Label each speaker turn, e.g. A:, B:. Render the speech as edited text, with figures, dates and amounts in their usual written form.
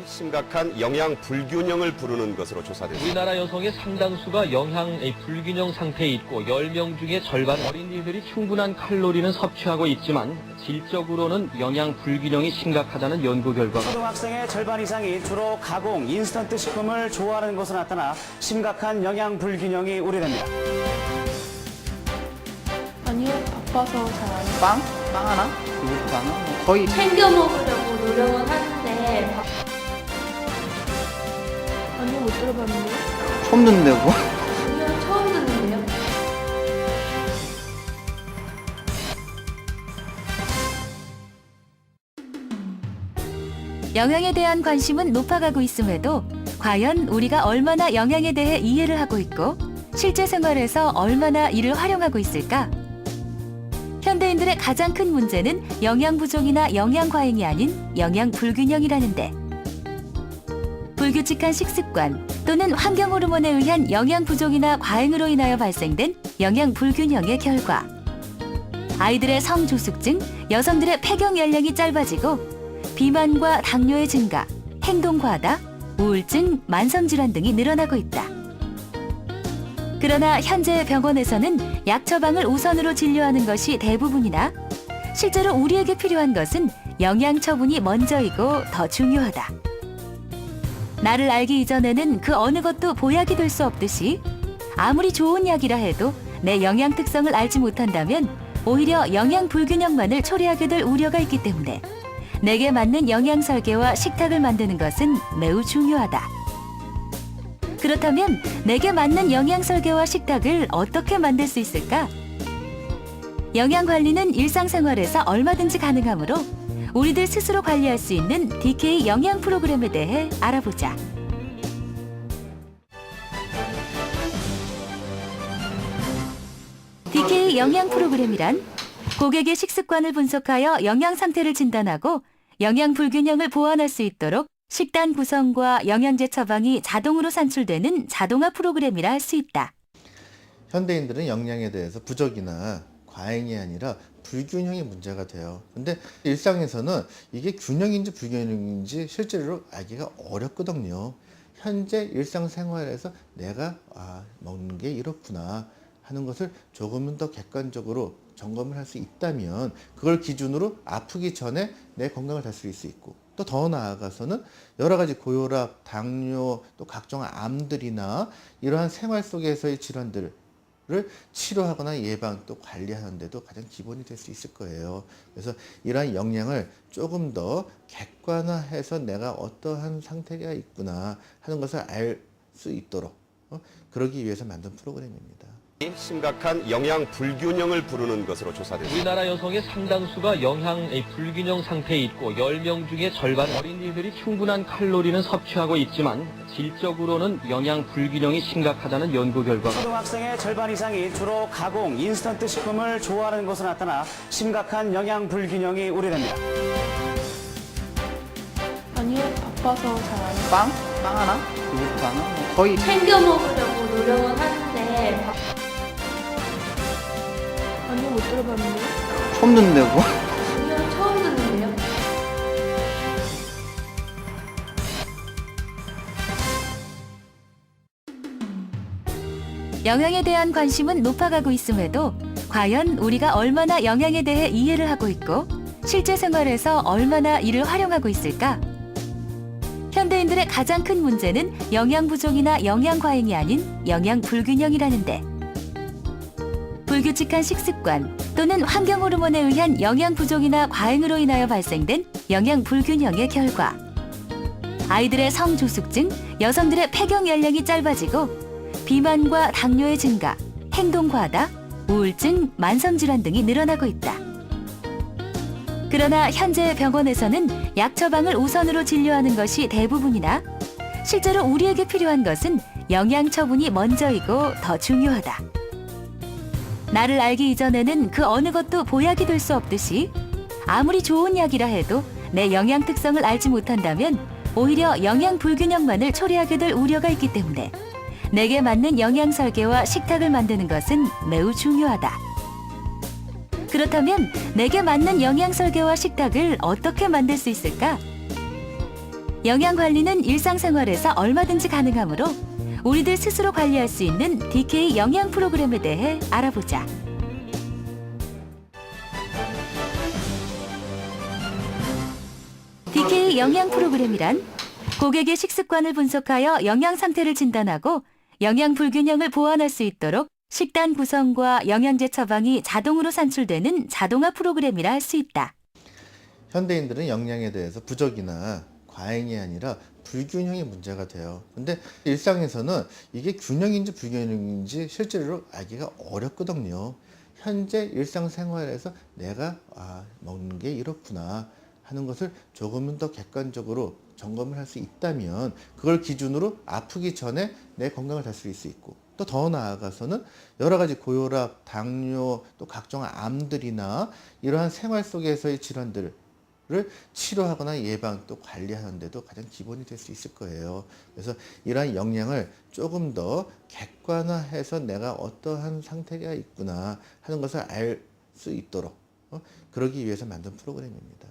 A: 심각한 영양 불균형을 부르는 것으로 조사됐습니다.
B: 우리나라 여성의 상당수가 영양 불균형 상태에 있고 10명 중에 절반 어린이들이 충분한 칼로리는 섭취하고 있지만 질적으로는 영양 불균형이 심각하다는 연구 결과가
C: 초등학생의 절반 이상이 주로 가공, 인스턴트 식품을 좋아하는 것으로 나타나 심각한 영양 불균형이 우려됩니다.
D: 아니요, 바빠서 잘 안 해요.
E: 빵 하나? 이것도 하나? 뭐 거의
D: 챙겨 먹으려고 노력은 하는데 아니요, 못 들어봤는데요?
E: 처음 듣는데 뭐?
D: 아니요, 처음 듣는데요?
F: 영양에 대한 관심은 높아가고 있음에도 과연 우리가 얼마나 영양에 대해 이해를 하고 있고 실제 생활에서 얼마나 이를 활용하고 있을까? 현대인들의 가장 큰 문제는 영양 부족이나 영양 과잉이 아닌 영양 불균형이라는데 불규칙한 식습관 또는 환경 호르몬에 의한 영양 부족이나 과잉으로 인하여 발생된 영양 불균형의 결과 아이들의 성조숙증, 여성들의 폐경 연령이 짧아지고 비만과 당뇨의 증가, 행동 과다, 우울증, 만성질환 등이 늘어나고 있다. 그러나 현재 병원에서는 약 처방을 우선으로 진료하는 것이 대부분이나 실제로 우리에게 필요한 것은 영양 처분이 먼저이고 더 중요하다. 나를 알기 이전에는 그 어느 것도 보약이 될 수 없듯이 아무리 좋은 약이라 해도 내 영양 특성을 알지 못한다면 오히려 영양 불균형만을 초래하게 될 우려가 있기 때문에 내게 맞는 영양 설계와 식탁을 만드는 것은 매우 중요하다. 그렇다면 내게 맞는 영양 설계와 식탁을 어떻게 만들 수 있을까? 영양 관리는 일상생활에서 얼마든지 가능하므로 우리들 스스로 관리할 수 있는 DK 영양 프로그램에 대해 알아보자. DK 영양 프로그램이란 고객의 식습관을 분석하여 영양 상태를 진단하고 영양 불균형을 보완할 수 있도록 식단 구성과 영양제 처방이 자동으로 산출되는 자동화 프로그램이라 할 수 있다.
G: 현대인들은 영양에 대해서 부족이나 과잉이 아니라 불균형이 문제가 돼요. 근데 일상에서는 이게 균형인지 불균형인지 실제로 알기가 어렵거든요. 현재 일상생활에서 내가 먹는 게 이렇구나 하는 것을 조금은 더 객관적으로 점검을 할 수 있다면 그걸 기준으로 아프기 전에 내 건강을 다스릴 수 있고 또 더 나아가서는 여러 가지 고혈압, 당뇨, 또 각종 암들이나 이러한 생활 속에서의 질환들을 치료하거나 예방 또 관리하는 데도 가장 기본이 될 수 있을 거예요. 그래서 이러한 영양을 조금 더 객관화해서 내가 어떠한 상태가 있구나 하는 것을 알 수 있도록 그러기 위해서 만든 프로그램입니다.
A: 심각한 영양 불균형을 부르는 것으로 조사됐습니다.
B: 우리나라 여성의 상당수가 영양 불균형 상태에 있고 10명 중에 절반 어린이들이 충분한 칼로리는 섭취하고 있지만 질적으로는 영양 불균형이 심각하다는 연구 결과가
C: 초등학생의 절반 이상이 주로 가공, 인스턴트 식품을 좋아하는 것으로 나타나 심각한 영양 불균형이 우려됩니다.
D: 아니요, 바빠서 잘 안 해요.
E: 빵 하나? 이것도 하나? 뭐 거의
D: 챙겨 먹으려고 노력은 하는데 아니요, 못 들어봤는데요?
E: 처음 듣는데 뭐?
D: 아니요, 처음 듣는데요?
F: 영양에 대한 관심은 높아가고 있음에도 과연 우리가 얼마나 영양에 대해 이해를 하고 있고 실제 생활에서 얼마나 이를 활용하고 있을까? 현대인들의 가장 큰 문제는 영양 부족이나 영양 과잉이 아닌 영양 불균형이라는데 불규칙한 식습관 또는 환경 호르몬에 의한 영양 부족이나 과잉으로 인하여 발생된 영양 불균형의 결과 아이들의 성조숙증, 여성들의 폐경 연령이 짧아지고 비만과 당뇨의 증가, 행동 과다, 우울증, 만성질환 등이 늘어나고 있다. 그러나 현재 병원에서는 약 처방을 우선으로 진료하는 것이 대부분이나 실제로 우리에게 필요한 것은 영양 처분이 먼저이고 더 중요하다. 나를 알기 이전에는 그 어느 것도 보약이 될 수 없듯이 아무리 좋은 약이라 해도 내 영양 특성을 알지 못한다면 오히려 영양 불균형만을 초래하게 될 우려가 있기 때문에 내게 맞는 영양 설계와 식탁을 만드는 것은 매우 중요하다. 그렇다면 내게 맞는 영양 설계와 식탁을 어떻게 만들 수 있을까? 영양 관리는 일상생활에서 얼마든지 가능하므로 우리들 스스로 관리할 수 있는 DK 영양 프로그램에 대해 알아보자. DK 영양 프로그램이란 고객의 식습관을 분석하여 영양 상태를 진단하고 영양 불균형을 보완할 수 있도록 식단 구성과 영양제 처방이 자동으로 산출되는 자동화 프로그램이라 할 수 있다.
G: 현대인들은 영양에 대해서 부족이나 과잉이 아니라 불균형이 문제가 돼요. 근데 일상에서는 이게 균형인지 불균형인지 실제로 알기가 어렵거든요. 현재 일상생활에서 내가 먹는 게 이렇구나 하는 것을 조금은 더 객관적으로 점검을 할 수 있다면 그걸 기준으로 아프기 전에 내 건강을 다스릴 수 있고 또 더 나아가서는 여러 가지 고혈압, 당뇨, 또 각종 암들이나 이러한 생활 속에서의 질환들을 치료하거나 예방 또 관리하는 데도 가장 기본이 될 수 있을 거예요. 그래서 이러한 영양을 조금 더 객관화해서 내가 어떠한 상태가 있구나 하는 것을 알 수 있도록 그러기 위해서 만든 프로그램입니다.